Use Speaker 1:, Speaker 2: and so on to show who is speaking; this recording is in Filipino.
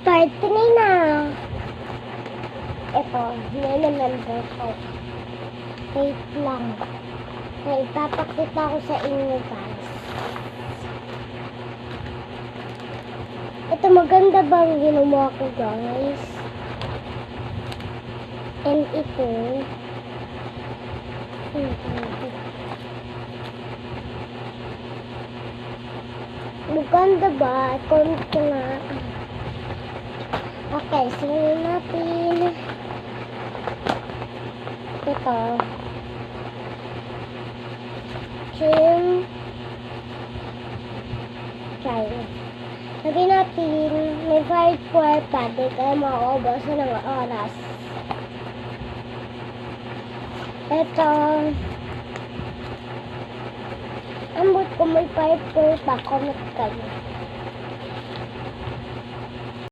Speaker 1: Part 3 na. Ito, nilemember ko. Wait lang. May ipapakita ko sa inyo, guys. Ito, maganda bang ginawa ko, guys? And ito, maganda ba? Comment ko nga. Okay, sunod natin. Ito. Trim. Try. Lagyan natin, may 5-4 pa, di kaya mauubusan ng oras. Ito. Ambot ko may 5-4 pa, comment kayo.